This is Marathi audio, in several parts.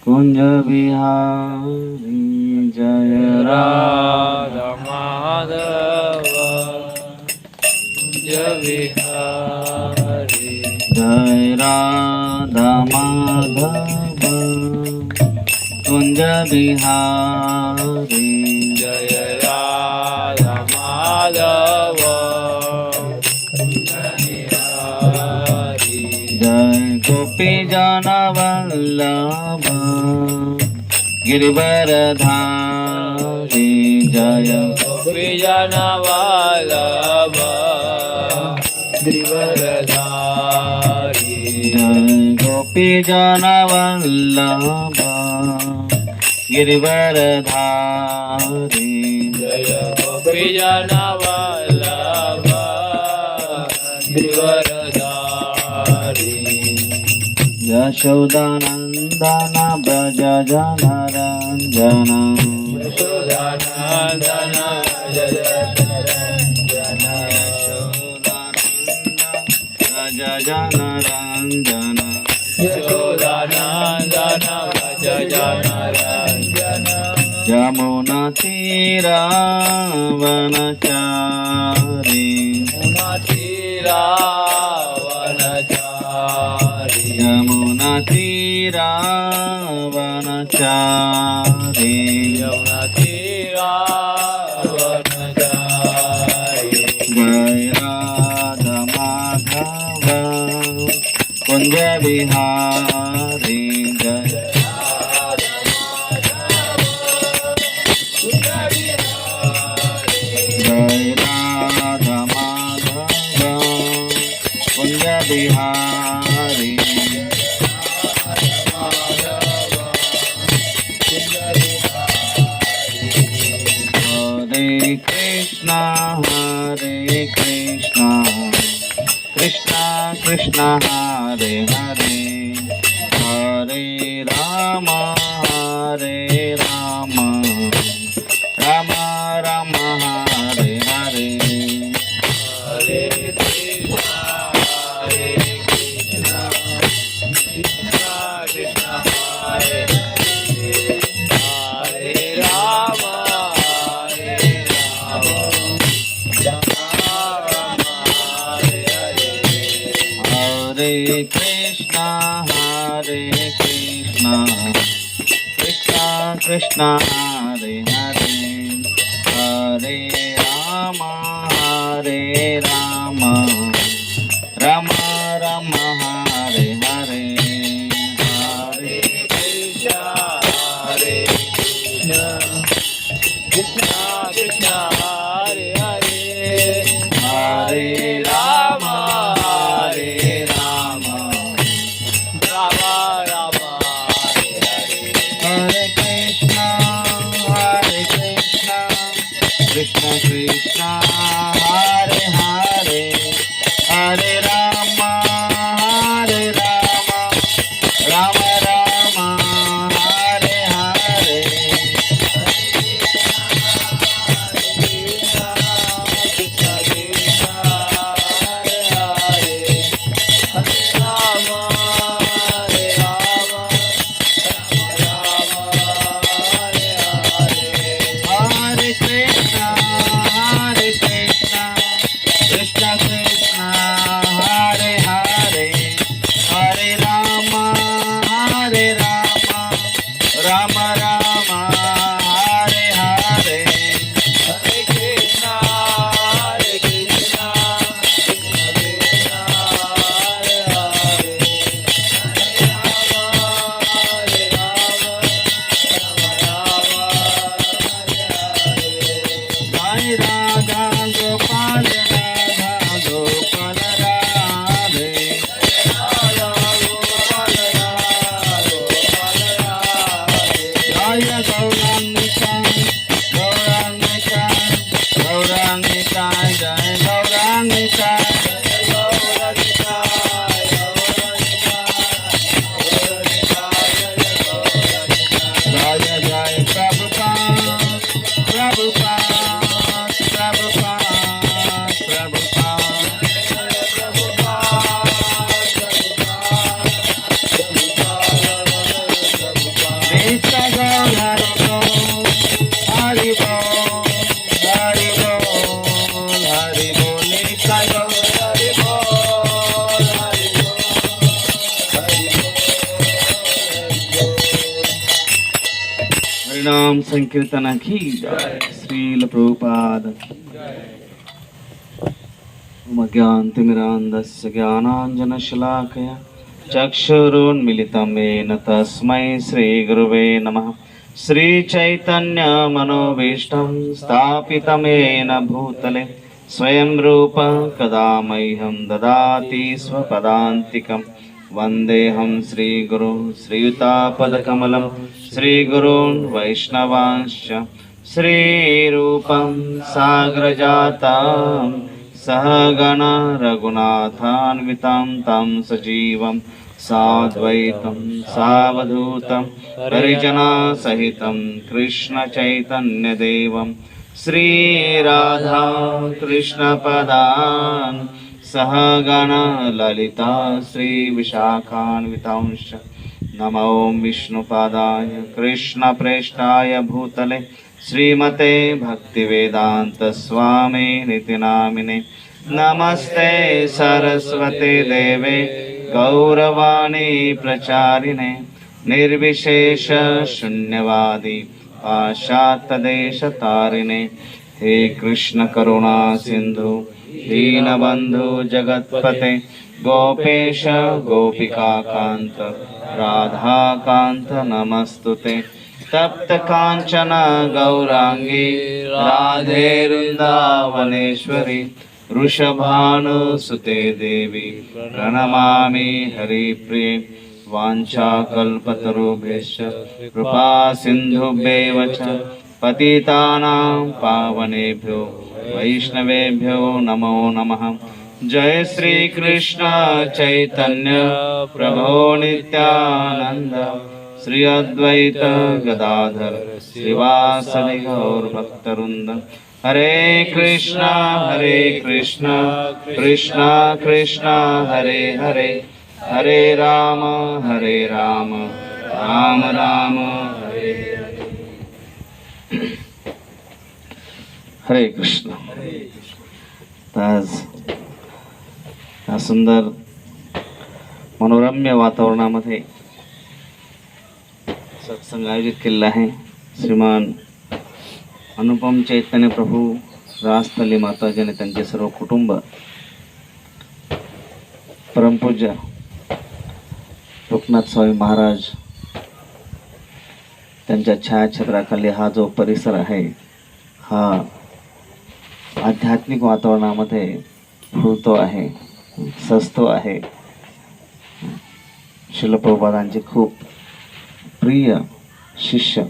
कुंज बिहारी जय राधा माधव कुंज विहारी जय राधा माधव कुंज बिहारी जय राधा माधव कुंज विहारी जय गोपी जन वल्लभ गिरिवरधारी जय गोपीजन वल्लभ गिरिवरधारी जय गोपी जन वल्लभ गिरिवरधारी जय गोपीजन वल्लभ गिरिवरधारी यशोदानन्दन व्रज जनरञ्जन यशोदानन्दन जय रंजन व्रज जनरञ्जन यशोदानन्दन जय रंजन यमुनातीरावनचारि मुनातीरावनचारी यमुनातीरावनचारि यमुनातीरावनचारी जय राधा माधव कुंज बिहारी जय जय राधा माधव कुंज बिहारी हरे कृष्णा कृष्णा कृष्णा हरे हरे हरे राम राम राम हरे हरे हरे कृष्णा कृष्णा कृष्णा हरे हरे हरे राम राम हरे हरे हरे कृष्णा कृष्णा कृष्णा हरे हरे हरे राम राम राम हरे हरे हरे कृष्णा कृष्णा कृष्णा हरे हरे हरे राम राम राम हरे हरे हरे कृष्णा कृष्णा कृष्ण कृष्ण हरे हरे हरिनाम संकीर्तन की जय। श्रील प्रभुपाद। ज्ञानतिमिरान्धस्य ज्ञानाञ्जनशलाकया चक्षुरुन्मिलितं येन तस्मै श्रीगुरुवे नमः। श्रीचैतन्यमनोभीष्टं स्थापितं येन भूतले स्वयं रूप कदा मह्यं ददाति स्वपदान्तिकं। वन्देऽहं श्रीगुरुं श्रीयुतापदकमलं श्रीगुरून् वैष्णवांश्च श्रीरूपं साग्रजातं सहगण रघुनाथान्वितं तं सजीवं साद्वैतं सावधूतं परिजनसहितं कृष्णचैतन्यदेवं श्रीराधा कृष्णपदान् सहगण ललिता श्रीविशाखान्वितांश्च। नमो विष्णुपादाय कृष्णप्रेष्ठाय भूतले श्रीमते भक्तिवेदांत स्वामी निति नामिने। नमस्ते सरस्वते देवे गौरवाणी प्रचारिणे निर्विशेष शून्यवादी पाश्चात्यदेशतारिणे। हे कृष्ण करुणा सिंधु दीनबंधु जगत्पते गोपेश गोपिका कांत राधा कांत नमस्तुते। तप्त कांचन गौरांगी राधे वृंदावनेश्वरी वृषभानुसुते देवी प्रणमामि हरिप्रिये। वाञ्छाकल्पतरुभ्यश्च कृपा सिन्धुभ्येव च पतितानां पावनेभ्यो वैष्णवेभ्यो नमो नमः। जय श्री कृष्ण चैतन्य प्रभो नित्यानंद श्री अद्वैत गदाधर श्रीवासदि गौर भक्तवृंद। हरे कृष्णा कृष्णा कृष्णा हरे हरे हरे राम राम राम हरे हरे। हरे कृष्ण। आज या सुंदर मनोरम्य वातावरणामध्ये सत्संग आयोजित केलेला आहे। श्रीमान अनुपम चैतन्य प्रभू राजस्थली माताजी आणि त्यांचे सर्व कुटुंब, परमपूज्य लोकनाथ स्वामी महाराज त्यांच्या छायाछत्राखाली हा जो परिसर आहे हा आध्यात्मिक वातावरणामध्ये फुलतो आहे, सजतो आहे। श्रील प्रभुपादांचे खूप प्रिय शिष्य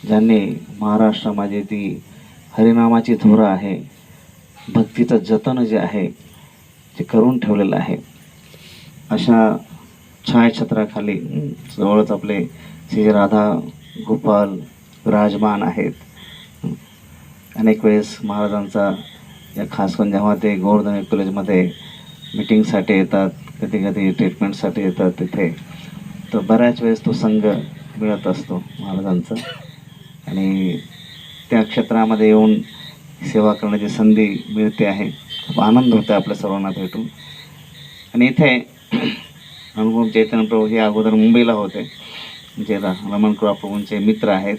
ज्यांनी महाराष्ट्रामध्ये ती हरिनामाची धुरा आहे, भक्तीचं जतन जे आहे ते करून ठेवलेलं आहे। अशा छायाछत्राखाली जवळच आपले श्री राधा गोपाल विराजमान आहेत। अनेक वेळेस महाराजांचा या खास करून जेव्हा ते गोवर्धन कॉलेजमध्ये मीटिंगसाठी येतात, कधी कधी ट्रीटमेंटसाठी येतात तिथे, तर बऱ्याच वेळेस तो संघ मिळत असतो महाराजांचा आणि त्या क्षेत्रामध्ये येऊन सेवा करण्याची संधी मिळते आहे। खूप आनंद होतो आपल्या सर्वांना भेटून। आणि इथे अनुपम चैतन्य प्रभू हे अगोदर मुंबईला होते, जे रमण कृपा प्रभूंचे मित्र आहेत।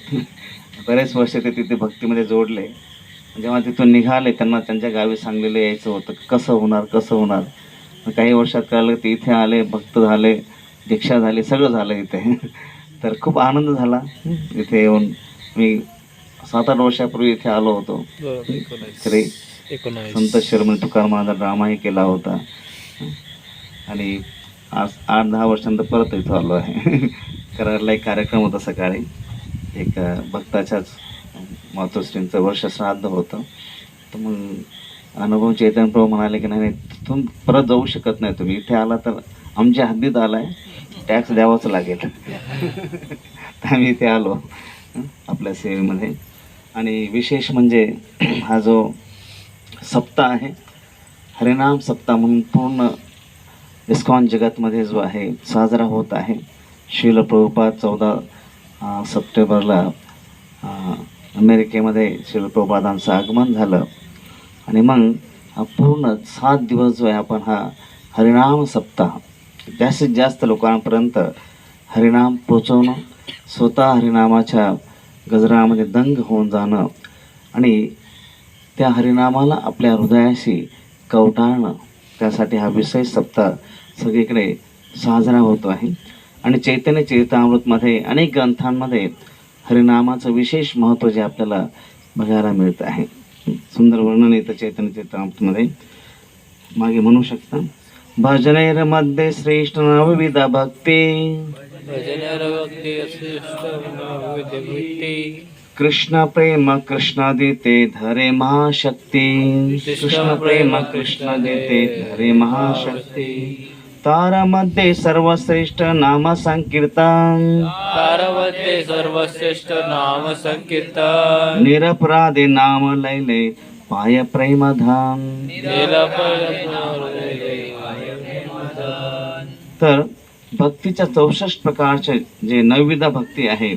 बरेच वर्ष ते तिथे भक्तीमध्ये जोडले। जेव्हा तिथून निघाले त्यांना त्यांच्या गावी सांगलेलं यायचं होतं, कसं होणार। काही वर्षात कळलं ते इथे आले, भक्त झाले, दीक्षा झाली, सगळं झालं इथे। तर खूप आनंद झाला इथे येऊन। मी 7-8 वर्षापूर्वी इथे आलो होतो। तरी संत शिरोमणी तुकाराम महाराज ड्रामाही केला होता आणि आज 8-10 वर्षांनंतर परत इथं आलो आहे। कराडला एक कार्यक्रम होता सकाळी, एक भक्ताच्याच मातोश्रींचं वर्षश्राद्ध होतं। तर मग अनुभव चैतन्य प्रभू म्हणाले की नाही तिथून परत जाऊ शकत नाही, तुम्ही इथे आला तर आमच्या हद्दीत आलाय, टॅक्स द्यावाच लागेल। तर आम्ही इथे आलो आपल्या सेवेमध्ये। आणि विशेष म्हणजे हा जो सप्ताह आहे, हरिनाम सप्ताह म्हणून पूर्ण इस्कॉन जगतमध्ये जो आहे साजरा होत आहे। श्रील प्रभुपाद 14 सप्टेंबरला अमेरिकेमध्ये श्रील प्रभुपादांचं आगमन झालं आणि मग हा पूर्ण 7 दिवस जो आहे आपण हा हरिनाम सप्ताह जास्तीत जास्त लोकांपर्यंत हरिनाम पोचवणं, स्वतः हरिनामाच्या गजरामध्ये दंग होऊन जाणं आणि त्या हरिनामाला आपल्या हृदयाशी कवटाळणं, त्यासाठी हा विशेष सप्ताह सगळीकडे साजरा होतो आहे. आणि चैतन्य चरितामृतमध्ये अनेक ग्रंथांमध्ये हरिनामाचं विशेष महत्त्व जे आपल्याला बघायला मिळतं आहे. सुंदर वर्णन येतं चैतन्य चरितामृतमध्ये. मागे म्हणू शकता, भजनेरमध्ये श्रेष्ठ नवविध भक्ती, भजनरभक्ती श्रेष्ठ विद्याभक्ती, कृष्ण प्रेम कृष्ण देते धरे महाशक्ती, कृष्ण प्रेम कृष्ण देते धरे महाशक्ती. तारामध्ये सर्वश्रेष्ठ नाम संकीर्तन, तारमध्ये सर्वश्रेष्ठ नाम संकीर्तन, निरपराधे नाम लैले पाय प्रेमधाम. तर भक्तीच्या 64 प्रकारचे जे नवविध भक्ती आहे,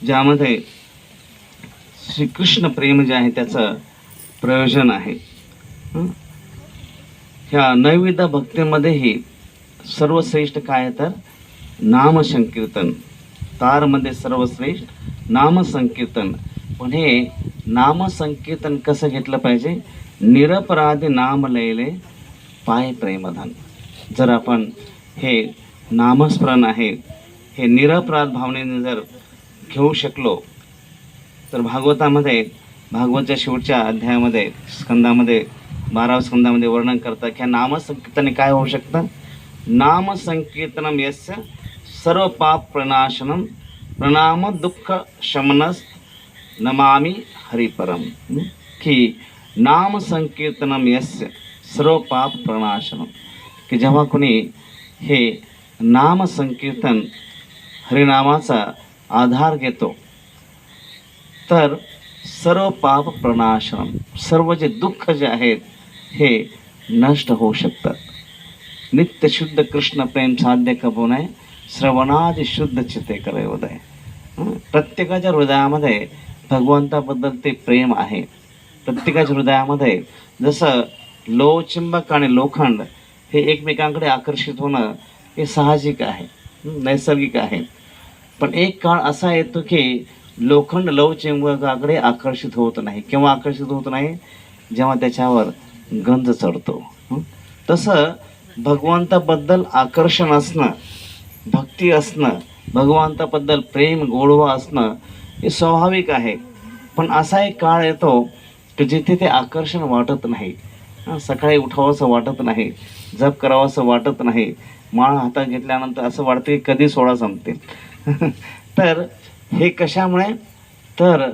ज्यामध्ये श्रीकृष्ण प्रेम जे आहे त्याचं प्रयोजन आहे. ह्या नवविध भक्तीमध्येही सर्वश्रेष्ठ काय तर नामसंकीर्तन. तारमध्ये सर्वश्रेष्ठ नामसंकीर्तन. पण हे नामसंकीर्तन कसं घेतलं पाहिजे? निरपराधी नाम लयले पाय प्रेमधन. जर आपण हे नामस्मरण आहे हे निरपराध भावनेने जर घेऊ शकलो तर भागवतामध्ये, भागवतच्या शेवटच्या अध्यायामध्ये स्कंदामध्ये 12व्या स्कंदामध्ये वर्णन करतात की नामसंकीर्तने काय होऊ शकतं? नामसंकीर्तनम यस्य सर्व पाप प्रणाशनम प्रणाम दुःख शमनस नमामि हरिपरम. की नामसंकीर्तनम यस्य सर्व पाप प्रणाशनम, की जेव्हा कोणी हे नामसंकीर्तन हरिनामाचा आधार घेतो तर सर्व पाप प्रणाशनम, सर्व जे दुःख जे आहेत हे नष्ट होऊ शकतात. नित्य शुद्ध कृष्ण प्रेम साध्य कबोनाय श्रवणादि शुद्ध चिते करे उदय. प्रत्येकाच्या हृदयामध्ये भगवंताबद्दल ते प्रेम आहे. प्रत्येकाच्या हृदयामध्ये जसं लोहचुंबक आणि लोखंड हे एकमेकांकडे आकर्षित होणं हे साहजिक आहे, नैसर्गिक आहे. पण एक काळ असा येतो की लोखंड लवचुंबकाकडे आकर्षित होत नाही. केव्हा आकर्षित होत नाही? जेव्हा त्याच्यावर गंध चढतो. तसं भगवंताबद्दल आकर्षण असणं, भक्ती असणं, भगवंताबद्दल प्रेम गोडवा असणं हे स्वाभाविक आहे. पण असा एक काळ येतो की जिथे ते आकर्षण वाटत नाही. सकाळी उठावंसं वाटत नाही, जप करावंसं वाटत नाही, माळ हातात घेतल्यानंतर असं वाटतं की कधी सोळा संपतील. तर हे कशामुळे? तर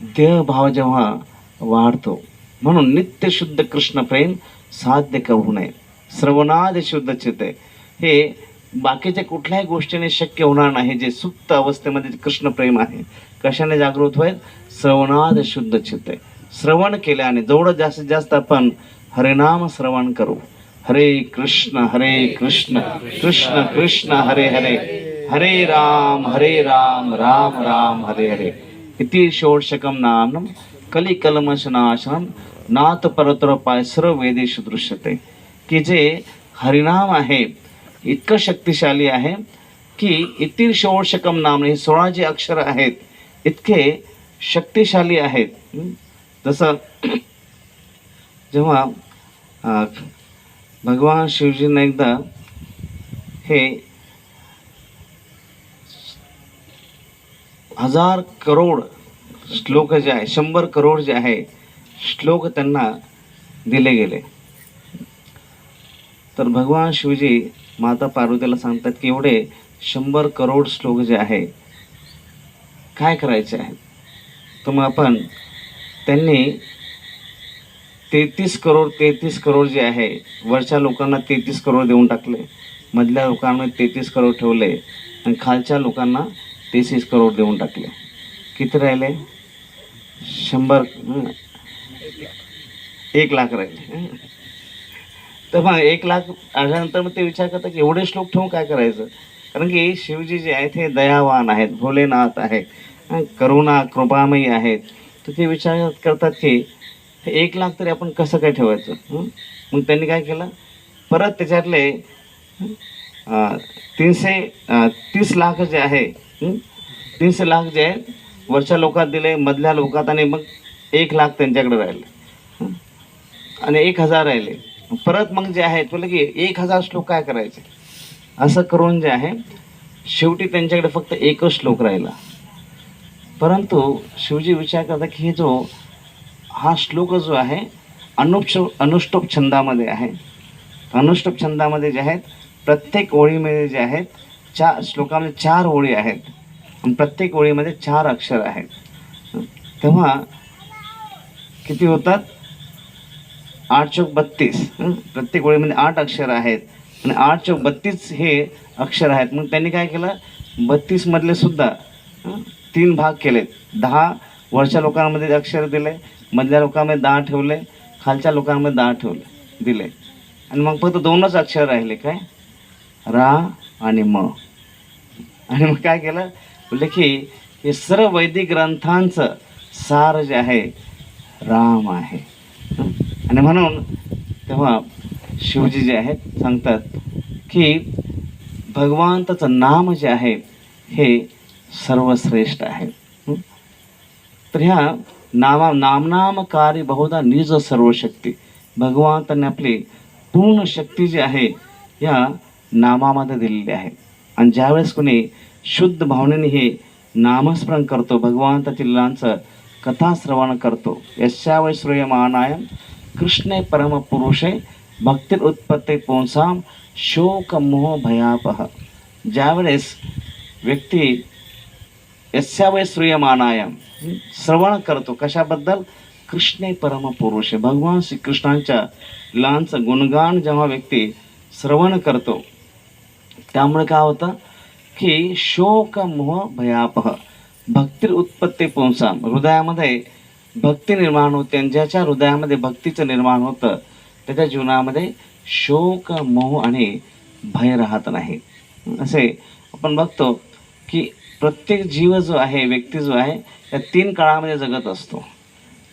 देहभाव जेव्हा वाढतो. म्हणून नित्य शुद्ध कृष्ण प्रेम साध्य करू नये श्रवणाद शुद्ध चिते. हे बाकीच्या कुठल्याही गोष्टीने शक्य होणार नाही. जे सुप्त अवस्थेमध्ये कृष्ण प्रेम आहे कशाने जागृत होईल? श्रवणाद शुद्ध चिते. श्रवण केल्याने जेवढं जास्तीत जास्त आपण हरिनाम श्रवण करू. हरे कृष्ण कृष्ण कृष्ण हरे हरे, हरे राम राम राम हरे हरे. इति षोडशकं नाम कलिकल्मषनाशनम नाथ परतरपाय सर्व वेदेषु दृश्यते. की जे हरिनाम आहे इतकं शक्तिशाली आहे की इति षोडशकं नाम, हे 16 जे अक्षर आहेत इतके शक्तिशाली आहेत. जसं जेव्हा भगवान शिवजींना एकदा हे 1000 करोड श्लोक जे आहे, 100 करोड जे आहे श्लोक त्यांना दिले गेले. तर भगवान शिवजी माता पार्वतीला सांगतात की एवढे 100 करोड श्लोक जे आहे काय करायचे आहेत? तर मग आपण त्यांनी 33 करोड जे आहे, वरच्या लोकांना 33 करोड देऊन टाकले, मधल्या लोकांना 33 करोड ठेवले आणि खालच्या लोकांना 33 करोड देऊन टाकले. किती राहिले? 1 लाख राहिले. तर मग 1 लाख आल्यानंतर मग ते विचार करतात की एवढे श्लोक ठेवून काय करायचं? कारण की शिवजी जे आहेत हे दयावान आहेत, भोलेनाथ आहेत, करुणा कृपामयी आहेत. तर ते विचार करतात की 1 लाख तरी आपण कसं काय ठेवायचं. मग त्यांनी काय केलं? परत त्याच्यातले 330 लाख जे आहे 300 लाख जे आहेत वरच्या लोकात दिले, मधल्या लोकात, आणि मग 1 लाख त्यांच्याकडे राहिले आणि 1000 राहिले. परत मग जे आहेत बोलले की 1000 श्लोक काय करायचे, असं करून जे आहे शेवटी त्यांच्याकडे फक्त 1च श्लोक राहिला. परंतु शिवजी विचार करतात की हा श्लोक जो आहे अनुष्टुप छंदामध्ये आहे. अनुष्टुप छंदामध्ये जे आहेत प्रत्येक ओळीमध्ये जे आहेत श्लोकामध्ये 4 ओळी आहेत आणि प्रत्येक ओळीमध्ये 4 अक्षर आहेत. तेव्हा किती होतात, 8 चौक 32. प्रत्येक ओळीमध्ये 8 अक्षर आहेत आणि 8 चौक 32 हे अक्षर आहेत. मग त्यांनी काय केलं, 32 मधले सुद्धा 3 भाग केलेत. 10 वरच्या लोकांमध्ये अक्षर दिले, मधल्या लोकांमध्ये 10 ठेवले, खालच्या लोकांमध्ये 10 ठेवले दिले, आणि मग फक्त 2च अक्षर राहिले, काय, रा आणि म. आणि मग काय केलं, बोलले की हे सर्व वैदिक ग्रंथांचं सार जे आहे राम आहे. आणि म्हणून तेव्हा शिवजी जे आहेत सांगतात की भगवंताचं नाम जे आहे हे सर्वश्रेष्ठ आहे. तर ह्या नामनामकारी बहुधा निज सर्व शक्ती, भगवंताने आपली पूर्ण शक्ती जी आहे या नामामध्ये दिलेली आहे. आणि ज्यावेळेस कोणी शुद्ध भावनेने हे नामस्मरण करतो, भगवंताच्या लीलांचं कथाश्रवण करतो, यस्यावै श्रूयमाणाय कृष्णे परमपुरुषे भक्ती उत्पत्ते पुंसाम शोक मोह भयापह. ज्यावेळेस व्यक्ती यस्यावै श्रूयमाणाय श्रवण करतो, कशाबद्दल, कृष्णे परमपुरुषे, भगवान श्रीकृष्णांच्या लीलांचं गुणगान जेव्हा व्यक्ती श्रवण करतो, त्यामुळे काय होतं की शोक मोह भयापह, भक्ती उत्पत्ती पुंसाम, हृदयामध्ये भक्ती निर्माण होते. आणि ज्याच्या हृदयामध्ये भक्तीचं निर्माण होतं त्याच्या जीवनामध्ये शोक मोह आणि भय राहत नाही. असे आपण बघतो की प्रत्येक जीव जो आहे, व्यक्ती जो आहे, या 3 काळामध्ये जगत असतो,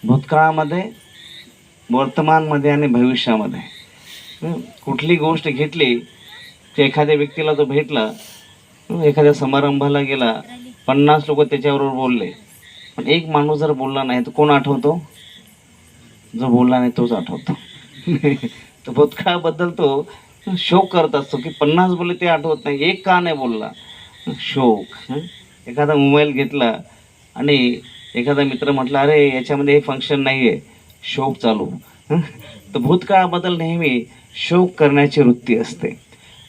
भूतकाळामध्ये, वर्तमानमध्ये आणि भविष्यामध्ये. कुठली गोष्ट घेतली की एखाद्या व्यक्तीला तो भेटला, एखाद्या समारंभाला गेला, 50 लोक त्याच्याबरोबर बोलले, पण एक माणूस जर बोलला नाही तर कोण आठवतो, जो बोलला नाही तोच आठवतो. तर भूतकाळाबद्दल तो शोक करत असतो की 50 बोलले ते आठवत नाही, एक का नाही बोलला, शोक. एखादा मोबाईल घेतला आणि एखादा मित्र म्हटला अरे याच्यामध्ये हे फंक्शन नाही आहे, शोक चालू. तर भूतकाळाबद्दल नेहमी शोक करण्याची वृत्ती असते.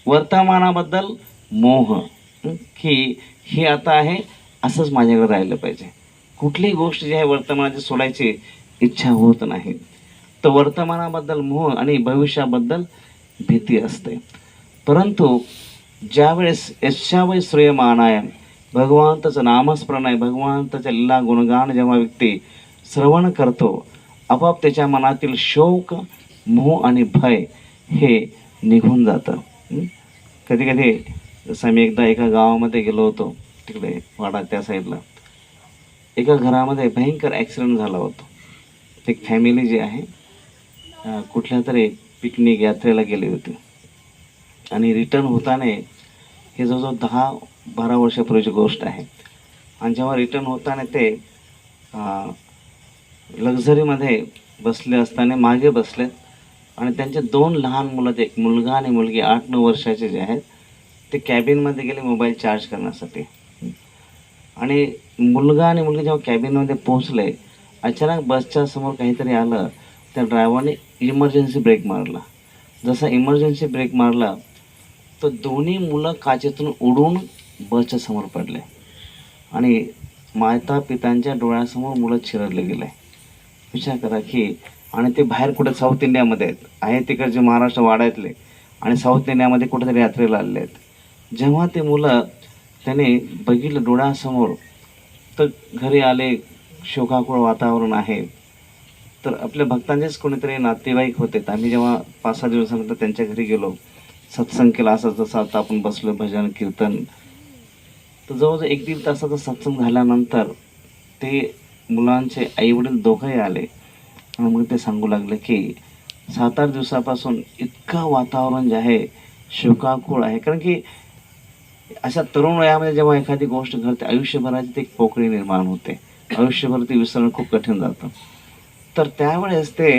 वर्तमानाबद्दल मोह, की हे आता आहे असंच माझ्याकडे राहिलं पाहिजे, कुठलीही गोष्ट जी आहे वर्तमानाची सोडायची इच्छा होत नाही. तर वर्तमानाबद्दल मोह आणि भविष्याबद्दल भीती असते. परंतु ज्यावेळेस यस्यावै श्रूयमाणाय, भगवंताचं नामस्मरण आहे, भगवंताच्या लीला गुणगान जेव्हा व्यक्ती श्रवण करतो, आपोआप त्याच्या मनातील शोक मोह आणि भय हे निघून जातं. कधी कधी जसं मी एकदा एका गावामध्ये गेलो होतो, तिकडे वाडा त्या साईडला, एका घरामध्ये भयंकर ॲक्सिडेंट झाला होता. एक फॅमिली जी आहे कुठल्या तरी पिकनिक यात्रेला गेली होती आणि रिटर्न होताना, हे जवळजवळ 10-12 वर्षापूर्वीची गोष्ट आहे, आणि जेव्हा रिटर्न होताना ते लक्झरीमध्ये बसले असताना मागे बसलेत आणि त्यांचे 2 लहान मुलं, एक मुलगा आणि मुलगी 8-9 वर्षाचे जे आहेत, ते कॅबिनमध्ये गेले मोबाईल चार्ज करण्यासाठी. आणि मुलगा आणि मुलगी जेव्हा कॅबिनमध्ये पोहोचले, अचानक बसच्या समोर काहीतरी आलं, त्या ड्रायव्हरने इमर्जन्सी ब्रेक मारला. जसा इमर्जन्सी ब्रेक मारला तर दोन्ही मुलं काचेतून उडून बसच्या समोर पडले आणि माता पितांच्या डोळ्यासमोर मुलं चिरडले गेले. विचार करा की, आणि ते बाहेर कुठे साऊथ इंडियामध्ये आहेत, तिकडचे महाराष्ट्र वाड्यातले, आणि साऊथ इंडियामध्ये कुठेतरी यात्रेला आलेले आहेत. जेव्हा ते मुलं त्याने बघितलं डोळ्यासमोर, तर घरी आले, शोकाकुळ वातावरण आहे. तर आपल्या भक्तांचेच कोणीतरी नातेवाईक होते. आम्ही जेव्हा 5-6 दिवसानंतर त्यांच्या घरी गेलो, सत्संग केला, असं जसं आता आपण बसलो, भजन कीर्तन. तर जवळजवळ 1-1.5 तासाचा सत्संग झाल्यानंतर ते मुलांचे आईवडील दोघंही आले आणि मग ते सांगू लागले की 7-8 दिवसापासून इतकं वातावरण जे आहे शोकाकुळ आहे. कारण की अशा तरुण वयामध्ये जेव्हा एखादी गोष्ट घडते आयुष्यभराची ती एक पोकळी निर्माण होते, आयुष्यभर ती विसरणं खूप कठीण जातं. तर त्यावेळेस ते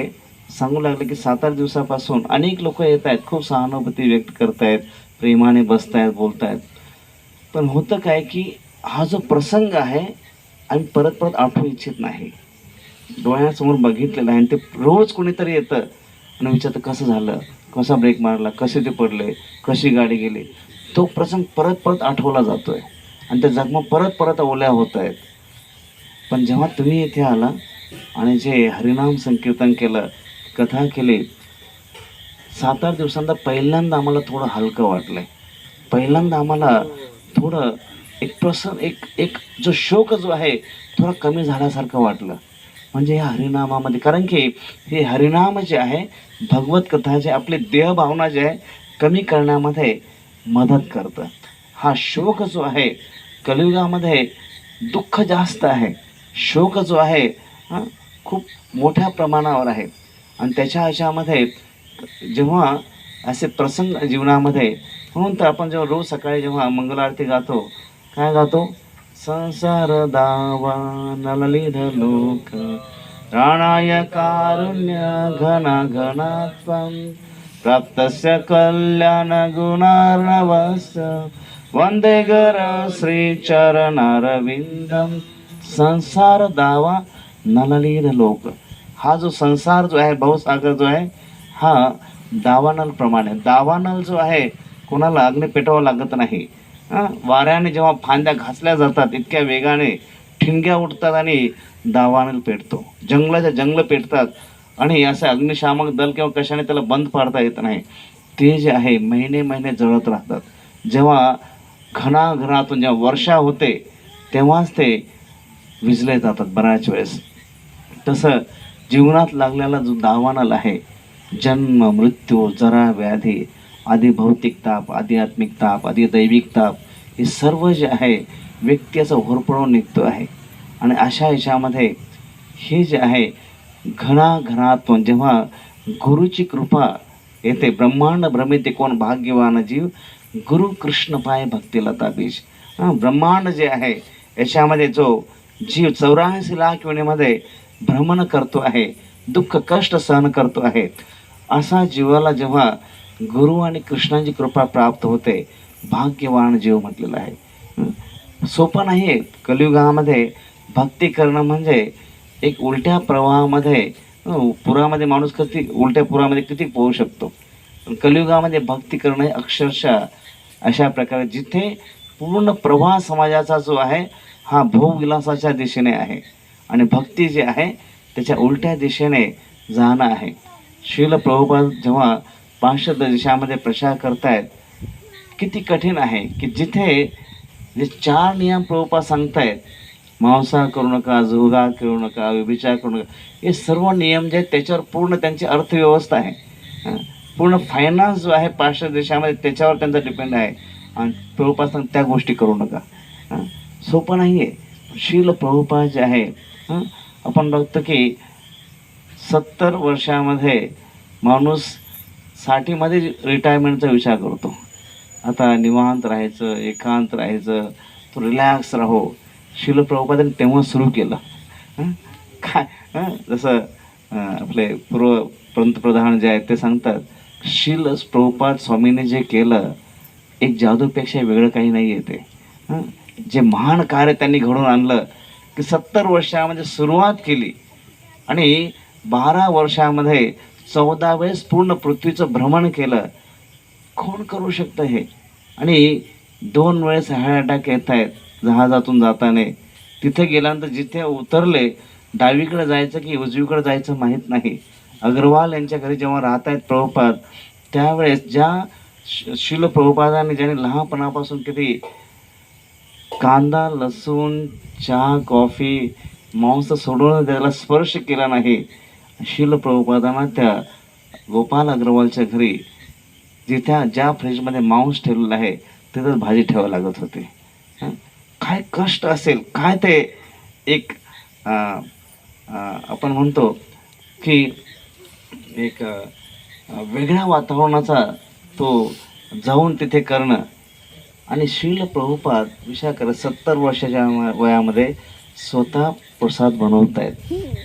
सांगू लागले की 7-8 दिवसापासून अनेक लोक येत आहेत, खूप सहानुभूती व्यक्त करतायत, प्रेमाने बसतायत, बोलतायत. पण होतं काय की हा जो प्रसंग आहे आम्ही परत परत आठवू इच्छित नाही. डोळ्यासमोर बघितलेलं आहे आणि ते रोज कोणीतरी येतं आणि विचारतं कसं झालं, कसा ब्रेक मारला, कसे ते पडले, कशी गाडी गेली. तो प्रसंग परत परत आठवला जातोय आणि त्या जखमा परत परत ओल्या होत आहेत. पण जेव्हा तुम्ही इथे आला आणि जे हरिनाम संकीर्तन केलं, कथा केली, 7-8 दिवसांदा पहिल्यांदा आम्हाला थोडं हलकं वाटलंय. पहिल्यांदा आम्हाला थोडं एक एक जो शोक जो आहे थोडा कमी झाल्यासारखं वाटलं. म्हणजे ह्या हरिनामामध्ये, कारण की हे हरिनाम जे आहे, भगवत कथा जे आपली देहभावना जे आहे कमी करण्यामध्ये मदत करतं. हा शोक जो आहे कलियुगामध्ये दुःख जास्त आहे, शोक जो आहे खूप मोठ्या प्रमाणावर आहे. आणि त्याच्या ह्याच्यामध्ये जेव्हा असे प्रसंग जीवनामध्ये, म्हणून तर आपण जेव्हा रोज सकाळी जेव्हा मंगल आरती गातो, काय गातो? संसार दावा नललिध लोक प्राणाय कारुण्य घना घनात्वं प्राप्तस्य कल्याण गुणार्णवस्य वंदे गर श्री चरणारविंदम. संसार दावा नललिध लोक, हा जो संसार जो आहे, भवसागर जो आहे, हा दावानल प्रमाणे, दावानल जो आहे कोणाला अग्नी पेटवावं लागत नाही. वाऱ्याने जेव्हा फांद्या घासल्या जातात इतक्या वेगाने ठिणग्या उठतात आणि दावानल पेटतो, जंगलाच्या जंगल पेटतात आणि असं अग्निशामक दल किंवा कशाने त्याला बंद पाडता येत नाही. ते जे आहे महिने महिने जळत राहतात. जेव्हा घनाघनातून जेव्हा वर्षा होते तेव्हाच ते विजले जातात बऱ्याच वेळेस. तसं जीवनात लागलेला जो दावानल आहे, जन्म मृत्यू जरा व्याधी आधी भौतिक ताप, आध्यात्मिक ताप, आधी दैविक ताप, हे सर्व जे आहे व्यक्ती असं होरपळून निघतो आहे. आणि अशा ह्याच्यामध्ये हे जे आहे घनाघनातून जेव्हा गुरुची कृपा येते, ब्रह्मांड भ्रमिते कोण भाग्यवान जीव, गुरु कृष्ण पाय भक्तिलता बीज. ब्रह्मांड जे आहे याच्यामध्ये जो जीव 84 लाख योनीमध्ये भ्रमण करतो आहे, दुःख कष्ट सहन करतो आहे, असा जीवाला जेव्हा गुरु आणि कृष्णाची कृपा प्राप्त होते, भाग्यवान जीव म्हटलेला आहे. सोपं नाही आहे कलियुगामध्ये भक्ती करणं. म्हणजे एक उलट्या प्रवाहामध्ये, पुरामध्ये माणूस किती उलट्या पुरामध्ये किती पोहू शकतो. कलियुगामध्ये भक्ती करणं अक्षरशः अशा प्रकारे जिथे पूर्ण प्रवाह समाजाचा जो आहे हा भोगविलासाच्या दिशेने आहे आणि भक्ती जी आहे त्याच्या उलट्या दिशेने जाणं आहे. श्रील प्रभुपाद जेव्हा पाश्चात्य देशामध्ये प्रचार करतायत, किती कठीण आहे की जिथे जे 4 नियम प्रभुपाद सांगतायत, मांसाहार करू नका, जुगार करू नका, व्यभिचार करू नका, हे सर्व नियम जे आहेत त्याच्यावर पूर्ण त्यांची अर्थव्यवस्था आहे. पूर्ण फायनान्स जो आहे पाश्चात्य देशामध्ये त्याच्यावर त्यांचा डिपेंड आहे. आणि प्रभुपाद सांग त्या गोष्टी करू नका. सोपं नाही आहे. श्रील प्रभुपाद जे आहे, आपण बघतो की 70 वर्षामध्ये माणूस 60मध्ये रिटायरमेंटचा विचार करतो. आता निवांत राहायचं, एकांत राहायचं, तो रिलॅक्स राहो. श्रील प्रभुपादांनी तेव्हा सुरू केलं. काय जसं आपले पूर्व पंतप्रधान जे आहेत ते सांगतात, श्रील प्रभुपाद स्वामीने जे केलं एक जादूपेक्षा वेगळं काही नाही आहे. ते जे महान कार्य त्यांनी घडवून आणलं की 70 वर्षामध्ये सुरुवात केली आणि 12 वर्षामध्ये 14 वेळेस पूर्ण पृथ्वीचं भ्रमण केलं. कोण करू शकतं हे? आणि 2 वेळेस हार्ट अटॅक येत आहेत जहाजातून जाताना. तिथे गेल्यानंतर जिथे उतरले डावीकडे जायचं की उजवीकडे जायचं माहीत नाही. अग्रवाल यांच्या घरी जेव्हा राहत आहेत प्रभुपाद, त्यावेळेस ज्या श्रील प्रभुपादांनी ज्याने लहानपणापासून किती कांदा लसूण चहा कॉफी मांस सोडून त्याला स्पर्श केला नाही, श्रील प्रभुपादांना त्या गोपाल अग्रवालच्या घरी जिथे ज्या फ्रीजमध्ये मांस ठेवलेलं आहे तिथंच भाजी ठेवावी लागत होती. काय कष्ट असेल, काय ते एक आपण म्हणतो की एक वेगळ्या वातावरणाचा तो जाऊन तिथे करणं. आणि श्रील प्रभुपाद विचार करत 70 वर्षाच्या वयामध्ये स्वतः प्रसाद बनवत आहेत,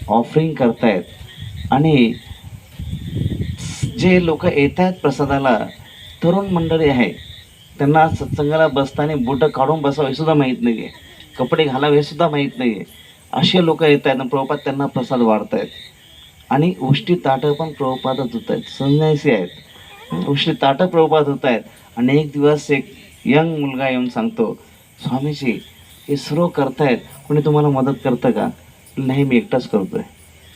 ऑफरिंग करतायत. आणि जे लोक येत आहेत प्रसादाला, तरुण मंडळी आहे, त्यांना सत्संगाला बसताना बुटं काढून बसावं हे सुद्धा माहीत नाही आहे, कपडे घालावे हे सुद्धा माहीत नाही आहे, असे लोक येत आहेत. प्रभुपाद त्यांना प्रसाद वाढतायत. आणि उष्टी ताटं पण प्रभुपादच होत आहेत, संन्यासी आहेत, उष्टी ताटं प्रभुपाद होत आहेत. आणि एक दिवस एक यंग मुलगा येऊन सांगतो, स्वामीजी हे सर्व करतायत, कोणी तुम्हाला मदत करतं का? नाही, मी एकटाच करतोय.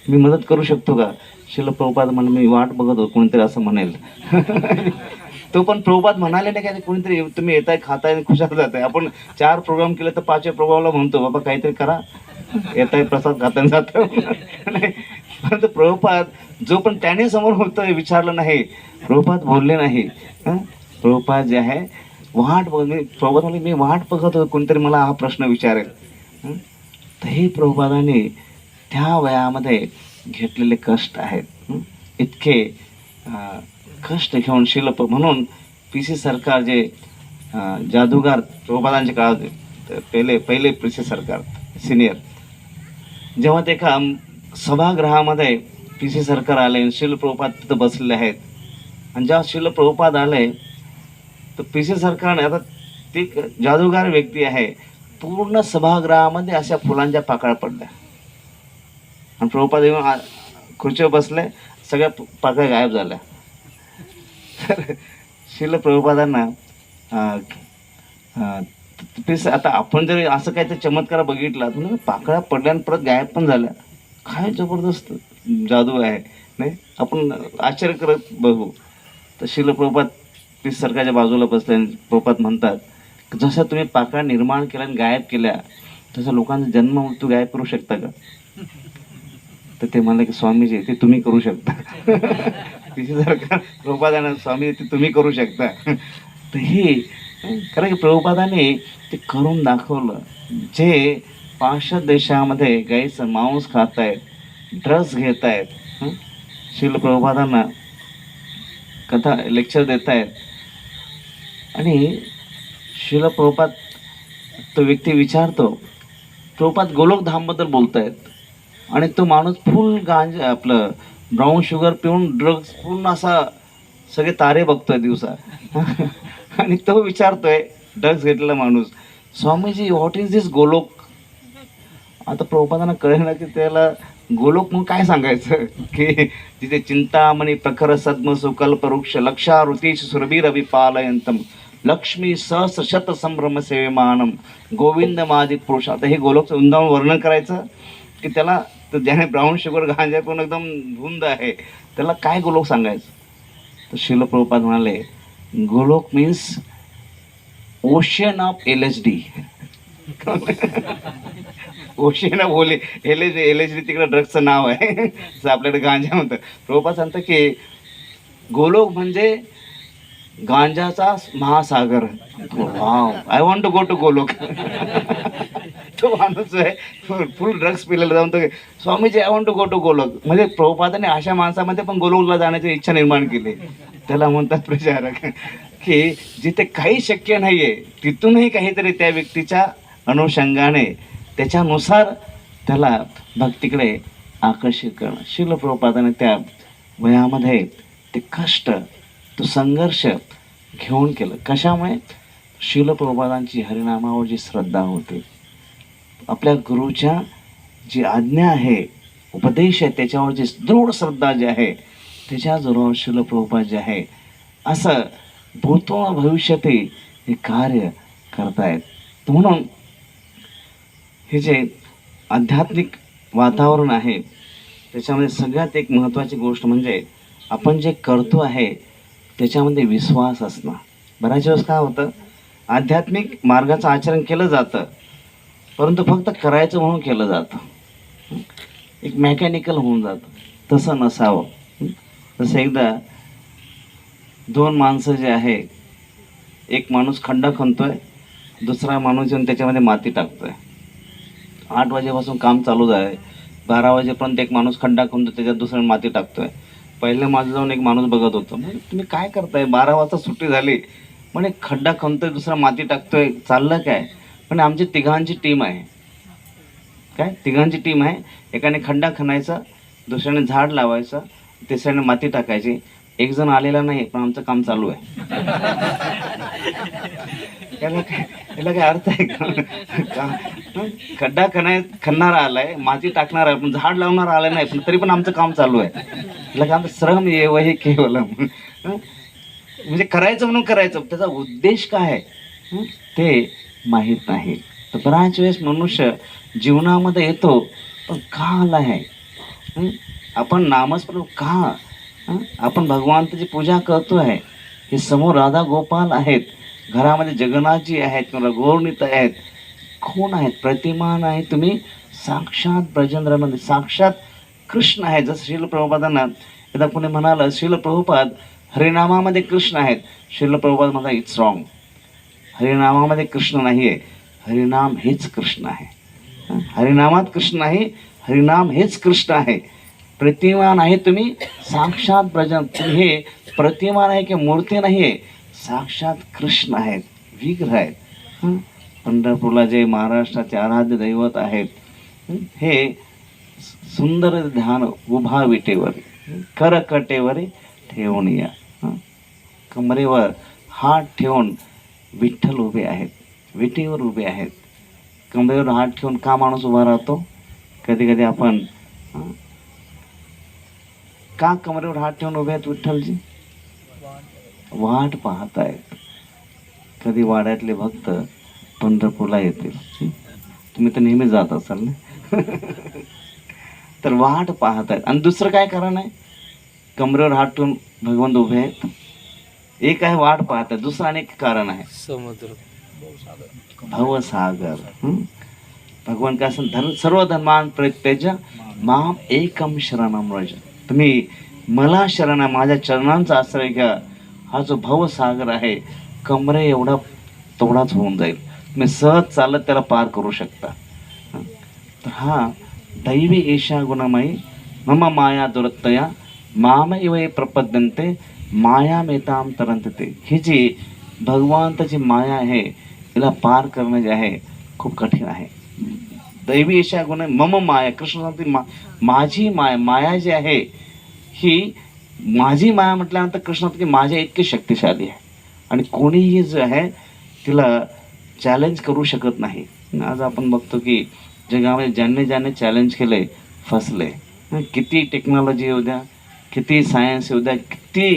मी मदत करू शकतो का? शिल प्रभुपाद म्हणे, मी वाट बघत होतो कोणीतरी असं म्हणेल. तो पण प्रभुपाद म्हणाले नाही का, कोणीतरी तुम्ही येताय, खाताय, खुशाल जाताय. आपण 4 प्रोग्राम केले तर 5व्या प्रोग्रामला म्हणतो, बाबा काहीतरी करा, येताय प्रसाद खाताय जात. परंतु प्रभुपाद जो पण त्याने समोर होतं विचारलं नाही, प्रभुपाद बोलले नाही. प्रभुपाद जे आहे वाट बघ, प्रभुपाद म्हणजे मी वाट बघत होतो कोणतरी मला हा प्रश्न विचारेल. तर हे प्रभुपादाने त्या वयामध्ये घेतलेले कष्ट आहेत. इतके कष्ट घेऊन शिल्प म्हणून PC सरकार जे जादूगार प्रभुपादांच्या काळात पहिले PC सरकार सिनियर, जेव्हा ते एका सभागृहामध्ये PC सरकार आले, शिल प्रभुपाद तिथं बसलेले आहेत. आणि जेव्हा शिल प्रभुपाद आले तर PC सरकारने, आता ते जादूगार व्यक्ती आहे, पूर्ण सभागृहामध्ये अशा फुलांच्या पाकळ्या पडल्या. आणि प्रभुपाद येऊन खुर्चीवर बसले, सगळ्या पाकळ्या गायब झाल्या. तर शिल प्रभुपादांना आता आपण जर असं काय तर चमत्कार बघितला तर पाकळ्या पडल्या आणि परत गायब पण झाल्या, काय जबरदस्त जादू आहे नाही, आपण आश्चर्य करत बघू. तर शिल प्रभुपाद PC सरकारच्या बाजूला बसले. प्रभुपाद म्हणतात, जसं तुम्ही पाकळ्या निर्माण केल्या आणि गायब केल्या, तसं लोकांचा जन्म मृत्यू गायब करू शकता का? तर ते म्हणले की स्वामीजी ते तुम्ही करू शकता. PC सरकार प्रभुपादांना, स्वामी ते तुम्ही करू शकता. तर हे कारण की प्रभुपादाने ते करून दाखवलं. जे पाश्चात्य देशामध्ये गाईचं मांस खात आहेत, ड्रग्स घेत आहेत, शिल प्रभुपादांना कथा लेक्चर देत आहेत. आणि शिल प्रभुपाद तो व्यक्ती विचारतो, प्रभुपाद गोलोकधामबद्दल बोलत आहेत, आणि तो माणूस फुल गांजा आपलं ब्राऊन शुगर पिऊन ड्रग्स पूर्ण असा सगळे तारे बघतोय दिवसा. आणि तो विचारतोय ड्रग्स घेतलेला माणूस, स्वामीजी व्हॉट इज दिस गोलोक? आता प्रभुपादांना कळेल ना की त्याला गोलोक म्हणून काय सांगायचं, की तिथे चिंतामणी प्रखर सद्म सुकल्प वृक्ष लक्षारुतीश सुरभीर अभिपालयंतम लक्ष्मी सहस्र शत संभ्रम सेवेमानम गोविंद मादी पुरुष. आता हे गोलोकचं वृंदावन वर्णन करायचं की त्याला, तर ज्याने ब्राऊन शुगर गांजा पण एकदम धुंद आहे, त्याला काय गोलोक सांगायचं? तर शिल प्रभुपाद म्हणाले, Golok means ocean of LSD. Ocean of LSD तिकडे ड्रग्सचं नाव आहे, जसं आपल्याकडे गांजा म्हणतं. प्रभुपाद सांगतं की गोलोक म्हणजे गांजाचा महासागर. I want to go to Golok. तो माणूस आहे फुल ड्रग्स पिलेला जाऊन तो, Swamiji I want to go to Golok. म्हणजे प्रभुपादाने अशा माणसामध्ये पण गोलोकला जाण्याची इच्छा निर्माण केली. त्याला म्हणतात प्रचारक, की जिथे काही शक्य नाहीये तिथूनही काहीतरी त्या व्यक्तीच्या अनुषंगाने त्याच्यानुसार त्याला भक्तीकडे आकर्षित करणं. शिल प्रभुपादाने त्या वयामध्ये ते कष्ट, तो संघर्ष घेऊन केलं. कशामुळे? शिल प्रभुपादांची हरिनामावर जी श्रद्धा होती, आपल्या गुरुच्या जी आज्ञा आहे, उपदेश आहे, त्याच्यावर जी दृढ श्रद्धा जी आहे, त्याच्या जोरावर शिल प्रभुपाद जे आहे असं भूतो भविष्यातही हे कार्य करतायत. म्हणून हे जे आध्यात्मिक वातावरण आहे त्याच्यामध्ये सगळ्यात एक महत्त्वाची गोष्ट म्हणजे आपण जे करतो आहे त्याच्यामध्ये विश्वास असणं. बऱ्याच वेळेस काय होतं, आध्यात्मिक मार्गाचं आचरण केलं जातं परंतु फक्त करायचं म्हणून केलं जातं, एक मेकॅनिकल होऊन जातं. तसं नसावं. तसं एकदा 2 माणसं जे आहे, एक माणूस खड्डा खणतोय, दुसरा माणूस येऊन त्याच्यामध्ये माती टाकतोय. 8 वाजेपासून काम चालू आहे, 12 वाजेपर्यंत एक माणूस खड्डा खणतो, त्याच्यात दुसरा माती टाकतोय. पहिल्या माणूस जाऊन एक माणूस बघत होतो, म्हणजे तुम्ही काय करताय, 12 वाजता सुट्टी झाली, म्हणे खड्डा खणतोय, दुसरा माती टाकतोय, चाललं काय? पण आमची तिघांची टीम आहे. काय तिघांची टीम आहे. एकाने खड्डा खणायचा, दुसऱ्याने झाड लावायचं, तिसऱ्याने माती टाकायची. एक जण आलेला नाही, पण आमचं काम चालू आहे. याला काय अर्थ आहे का? खड्डा खणणारा आलाय, माती टाकणार आहे, पण झाड लावणार आलाय नाही, पण तरी पण आमचं काम चालू आहे. याला काय आमचं श्रम ये वही केवलम. म्हणजे करायचं म्हणून करायचं, त्याचा उद्देश काय आहे ते माहीत नाही. तर बराच वेळेस मनुष्य जीवनामध्ये येतो, पण का आला आहे? आपण नामस्मरण का? आपण भगवंताची पूजा करतो आहे. हे समोर राधा गोपाल आहेत, घरामध्ये जगन्नाथजी आहेत किंवा गौरनीत आहेत. कोण आहेत? प्रतिमान आहे. तुम्ही साक्षात ब्रजेंद्रमध्ये साक्षात कृष्ण आहे. जसं श्रील प्रभुपादांना एकदा कोणी म्हणालं, श्रील प्रभुपाद हरिनामामध्ये कृष्ण आहेत. श्रील प्रभुपाद म्हणा इट्स रॉंग. हरिनामामध्ये कृष्ण नाही आहे, हरिनाम हेच कृष्ण आहे. हरिनामात कृष्ण नाही, हरिनाम हेच कृष्ण आहे. प्रतिमान आहे तुम्ही साक्षात ब्रजन. तुम्ही हे प्रतिमान आहे की मूर्ती नाही आहे, साक्षात कृष्ण आहेत, विग्रह आहेत. पंढरपूरला जे महाराष्ट्राचे आराध्य दैवत आहेत, हे सुंदर ध्यान उभा विटेवर करकटेवर ठेवून या. कमरेवर हात ठेवून विठ्ठल उभे आहेत, विटेवर उभे आहेत. कमरेवर हात ठेवून का माणूस उभा राहतो? कधी कधी आपण का कमरेवर हात ठेवून उभे आहेत विठ्ठलजी? वाट पाहत आहेत, कधी वाड्यातले भक्त पंढरपूरला येतील. तुम्ही तर नेहमी जात असाल ना. तर वाट पाहत आहेत. आणि दुसरं काय कारण आहे? कमरेवर हात ठेवून भगवंत उभे आहेत. एक आहे वाट पाहत आहे, दुसरं अनेक कारण आहे. समुद्र भवसागर. भगवान काय असं सर्व धर्मान परित्यज्य माम एकम शरणम व्रज. तुम्ही मला शरण आहे, माझ्या चरणांचा आश्रय घ्या. हा जो भवसागर आहे, कमरे एवढा तेवढाच होऊन जाईल. तुम्ही सहज चालत त्याला पार करू शकता. तर हा दैवी ईशा गुणमयी मम माया दुरत्तया माम इव प्रपद्यन्ते माया मेताम तरंतते. ही जी भगवंताची माया आहे, तिला पार करणं जे आहे खूप कठीण आहे. दैवी ईशा गुण मम माया, कृष्ण सांगते माझी माया. माया जी आहे ही माझी माया म्हटल्यानंतर कृष्ण की माझ्या इतकी शक्तिशाली आहे आणि कोणीही जे आहे तिला चॅलेंज करू शकत नाही. आज आपण बघतो की जगामध्ये ज्याने चॅलेंज केले फसले. किती टेक्नॉलॉजी होऊ द्या, किती सायन्स होऊ द्या, किती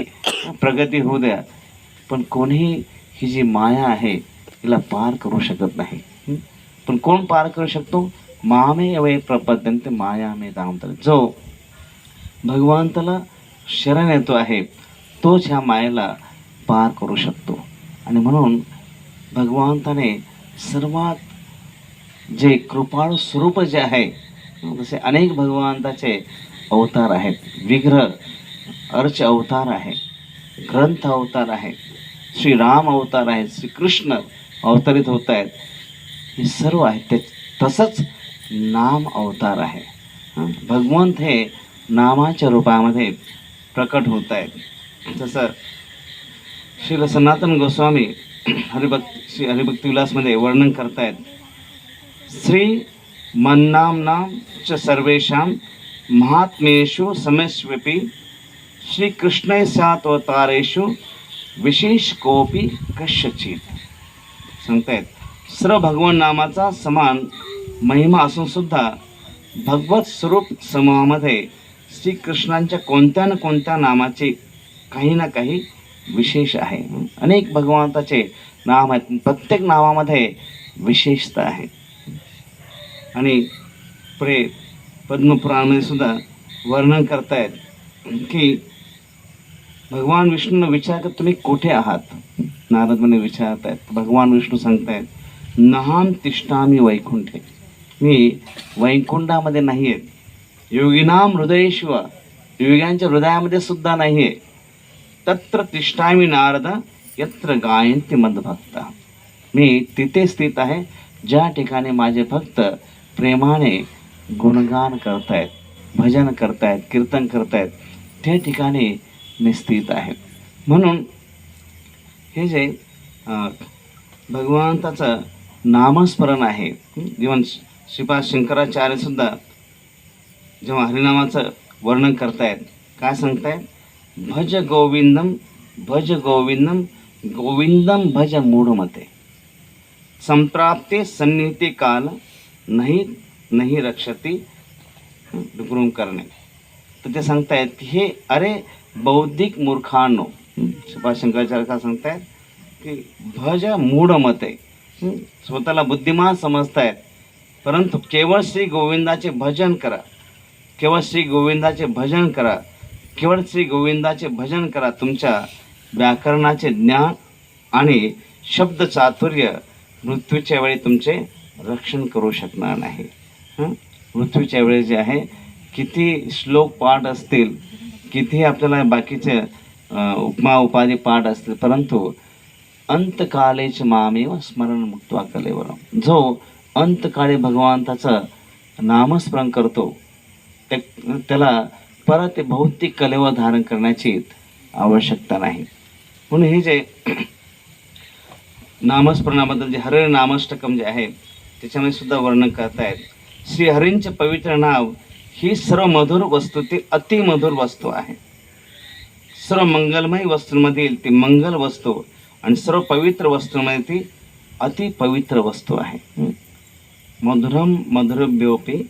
प्रगती होऊ द्या, पण कोणीही ही जी माया आहे तिला पार करू शकत नाही. पण कोण पार करू शकतो? मामे वै प्रपद्यन्ते माया मे दामतर. जो भगवंताला शरण येतो आहे तोच ह्या मायेला पार करू शकतो. आणि म्हणून भगवंताने सर्वात जे कृपाळू स्वरूप जे आहे, जसे अनेक भगवंताचे अवतार आहेत, विग्रह अर्च अवतार आहे, ग्रंथ अवतार आहे, श्रीराम अवतार आहेत, श्रीकृष्ण अवतरित होत आहेत, हे सर्व आहेत. ते तसंच नाम अवतार आहे. भगवंत हे नामाच्या रूपामध्ये प्रकट होत आहेत. जसं श्री सनातन गोस्वामी श्री हरिभक्ती विलासमध्ये वर्णन करतायत. श्री मन्नाम च सर्वेषां महात्मेषु समेष्वपि श्रीकृष्णे स्यात् अवतारेषु विशेष कोपी कश्यचित. सांगतायत सर्व भगवान नामाचा समान महिमा असून सुद्धा भगवत स्वरूप समूहामध्ये श्रीकृष्णांच्या कोणत्या ना कोणत्या नामाचे काही ना काही विशेष आहे. अनेक भगवंताचे नाम आहेत, प्रत्येक नावामध्ये विशेषता आहे. आणि पुढे पद्मपुराणामध्ये सुद्धा वर्णन करतायत की भगवान विष्णूंना विचारतात तुम्ही कुठे आहात? नारद मुनी विचारत आहेत. भगवान विष्णू सांगतायत नहाम तिष्ठामी वैकुंठे. मी वैकुंठामध्ये नाही आहेत. योगिनाम हृदयेश्व, योग्यांच्या हृदयामध्ये सुद्धा नाही आहे. तत्र तिष्ठामी नारद यत्र गायन्ति मद्भक्ता. मी तिथे स्थित आहे ज्या ठिकाणी माझे भक्त प्रेमाने गुणगान करतायत, भजन करतायत, कीर्तन करतायत, त्या ठिकाणी मी स्थित आहे. म्हणून हे जे भगवंताचं नामस्मरण आहे. इवन श्रीपाद शंकराचार्य सुद्धा जेव्हा हरिनामाचं वर्णन करतायत काय सांगतायत, भज गोविंदम भज गोविंदम गोविंदम भज मूढमते संप्राप्ते सन्निहिते काल नाही नाही रक्षती डुकरून करणे. तर ते सांगतायत की हे अरे बौद्धिक मूर्खांनो, श्रीपाद शंकराचार्य काय सांगतायत की भज मूढमते, स्वतःला बुद्धिमान समजतायत, परंतु केवळ श्री गोविंदाचे भजन करा, केवळ श्री गोविंदाचे भजन करा, केवळ श्री गोविंदाचे भजन करा. तुमच्या व्याकरणाचे ज्ञान आणि शब्द चातुर्य मृत्यूच्या वेळी तुमचे रक्षण करू शकणार नाही. मृत्यूच्या वेळी जे आहे किती श्लोक पाठ असतील, किती आपल्याला बाकीचे उपमा उपाधी पाठ असतील, परंतु अंतकालेच मामेव स्मरण मुक्त्वा कलेवरम, जो अंतकाळी भगवंताचं नामस्मरण करतो त्याला परत भौतिक कलेवर धारण करण्याची आवश्यकता नाही. म्हणून हे जे नामस्मरणाबद्दल जे हरे नामाष्टकम जे आहे त्याच्यामध्ये सुद्धा वर्णन करतायत, श्री हरींचे पवित्र नाव ही सर्व मधुर वस्तू ती अतिमधुर वस्तू आहे. सर्व मंगलमय वस्तूंमधील ती मंगल वस्तू आणि सर्व पवित्र वस्तूंमध्ये ती अतिपवित्र वस्तू आहे. मधुरम मधुरभ्योपी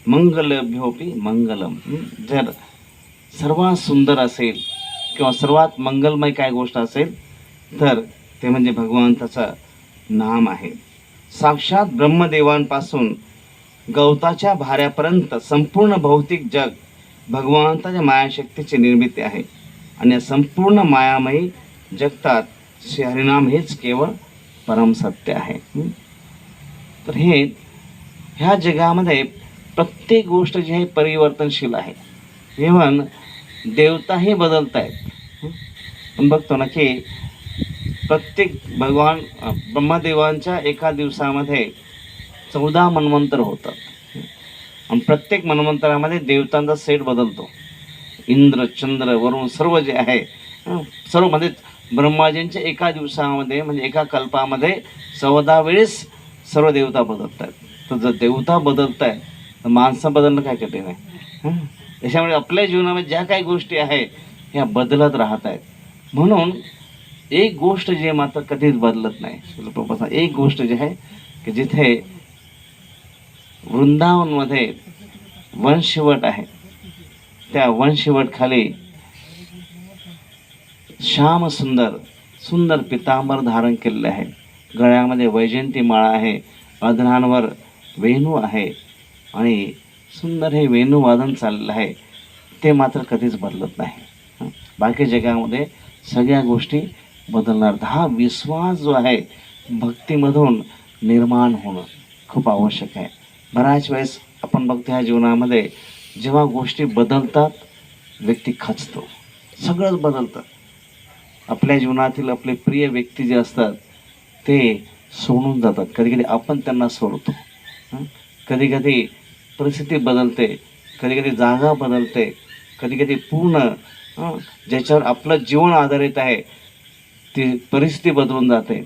मंगलभ्योपी मंगलम. जर सर्वात सुंदर असेल किंवा सर्वात मंगलमय काय गोष्ट असेल तर ते म्हणजे भगवंताचं नाम आहे. साक्षात ब्रह्मदेवांपासून गवताच्या भाऱ्यापर्यंत संपूर्ण भौतिक जग भगवंताच्या मायाशक्तीची निर्मिती आहे आणि या संपूर्ण मायामयी जगतात श्री हरिनाम हेच केवळ परम सत्य आहे. तर हे ह्या जगामध्ये प्रत्येक गोष्ट जी आहे परिवर्तनशील आहे. इव्हन देवताही बदलत आहेत. आपण बघतो ना की प्रत्येक भगवान ब्रह्मदेवांच्या एका दिवसामध्ये 14 मन्वंतर होतात आणि प्रत्येक मन्वंतरामध्ये देवतांचा सेट बदलतो. इंद्र चंद्र वरुण सर्व जे आहे सर्व मध्ये ब्रह्माजींच्या एका दिवसामध्ये म्हणजे एका कल्पामध्ये 14 वेळेस सर्व देवता बदलत आहेत. तर जर देवता बदलत आहे तर माणसं बदलणं काय कठीण आहे. त्याच्यामुळे आपल्या जीवनामध्ये ज्या काही गोष्टी आहेत ह्या बदलत राहत आहेत. म्हणून एक गोष्ट जे मात्र कधीच बदलत नाही. एक गोष्ट जी आहे की जिथे वृंदावनमध्ये वंशवट आहे त्या वंशवट खाली श्याम सुंदर सुंदर पितांबर धारण केलेले आहे. गळ्यामध्ये वैजयंती माळा आहे, अधरांवर वेणू आहे आणि सुंदर हे वेणू वादन चाललेलं आहे. ते मात्र कधीच बदलत नाही. बाकी जगामध्ये सगळ्या गोष्टी बदलणार. हा विश्वास जो आहे भक्तीमधून निर्माण होणं खूप आवश्यक आहे. बऱ्याच वेळेस आपण बघतो ह्या जीवनामध्ये जेव्हा गोष्टी बदलतात व्यक्ती खचतो, सगळंच बदलतं. आपल्या जीवनातील आपले प्रिय व्यक्ती जे असतात ते सोडून जातात. कधी कधी आपण त्यांना सोडतो. कधी कधी परिस्थिती बदलते, कधी कधी जागा बदलते, कधी कधी पूर्ण ज्याच्यावर आपलं जीवन आधारित आहे ती परिस्थिती बदलून जाते.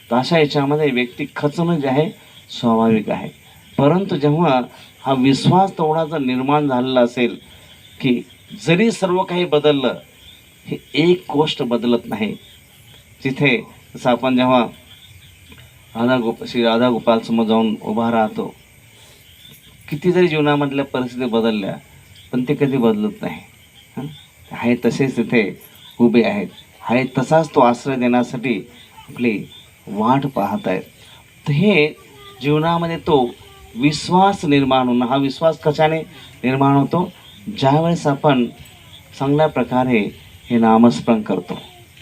तर अशा याच्यामध्ये व्यक्ती खचणं जे आहे स्वाभाविक आहे. परंतु जेव्हा हा विश्वास तेवढा जर निर्माण झालेला असेल की जरी सर्व काही बदललं हे एक गोष्ट बदलत नाही. तिथे जसं आपण जेव्हा श्री राधा गोपाल समोर जाऊन उभा राहतो, किती जरी जीवनामधल्या परिस्थिती बदलल्या पण ते कधी बदलत नाही. आहे तसेच तिथे उभे आहेत. आहे तसाच तो आश्रय देण्यासाठी आपली वाट पाहत आहेत. तर हे जीवनामध्ये तो विश्वास निर्माण होणं. हा विश्वास कशाने निर्माण होतो? ज्यावेळेस आपण चांगल्या प्रकारे हे नामस्मरण करतो.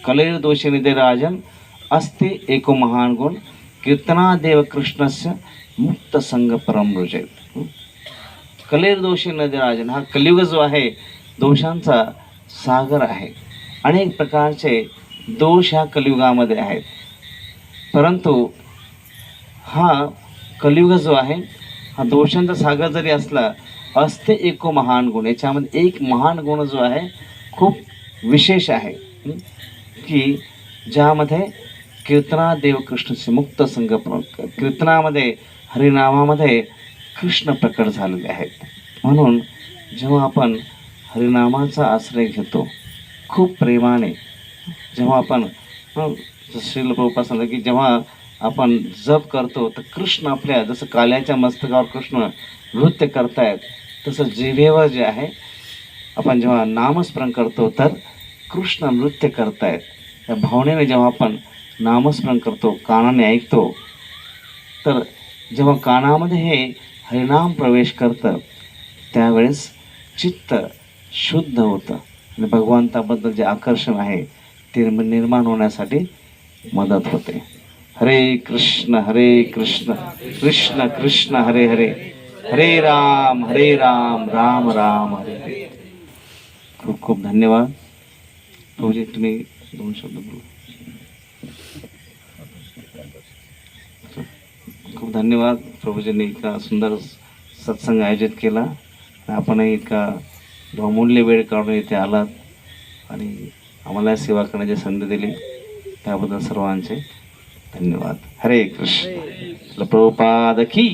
कलेर दोषी निधे राजन अस्ति एको महान गुण कीर्तनादेव कृष्णस्य मुक्त संग परम रुजेत. कलेर दोषी नदी राजन, हा कलियुग जो आहे दोषांचा सागर आहे. अनेक प्रकारचे दोष ह्या कलियुगामध्ये आहेत. परंतु हा कलियुग जो आहे हा दोषांचा सागर जरी असला असते एको महान गुण, याच्यामध्ये एक महान गुण जो आहे खूप विशेष आहे की ज्यामध्ये कीर्तना देव कृष्णचे मुक्त संग कीर्तनामध्ये हरिनामामध्ये कृष्ण प्रकट झालेले आहेत. म्हणून जेव्हा आपण हरिनामाचा आश्रय घेतो खूप प्रेमाने, जेव्हा आपण श्रील प्रभुपाद सांगतात की जेव्हा आपण जप करतो तर कृष्ण आपल्या, जसं काल्याच्या मस्तकावर कृष्ण नृत्य करतायत तसं जिभेवर जे आहे आपण जेव्हा नामस्मरण करतो तर कृष्ण नृत्य करतायत. त्या भावनेने जेव्हा आपण नामस्मरण करतो, कानाने ऐकतो, तर जेव्हा कानामध्ये हे हरिनाम प्रवेश करतं त्यावेळेस चित्त शुद्ध होतं आणि भगवंताबद्दल जे आकर्षण आहे ते निर्माण होण्यासाठी मदत होते. हरे कृष्ण कृष्ण कृष्ण हरे हरे, हरे राम राम राम हरे हरे. खूप खूप धन्यवाद. प्रभूजी तुम्ही 2 शब्द बोला. खूप धन्यवाद. प्रभूजींनी इतका सुंदर सत्संग आयोजित केला. आपणही इतका बहुमूल्य वेळ काढून इथे आलात आणि आम्हाला सेवा करण्याची संधी दिली त्याबद्दल सर्वांचे धन्यवाद. हरे कृष्ण. प्रभुपाद की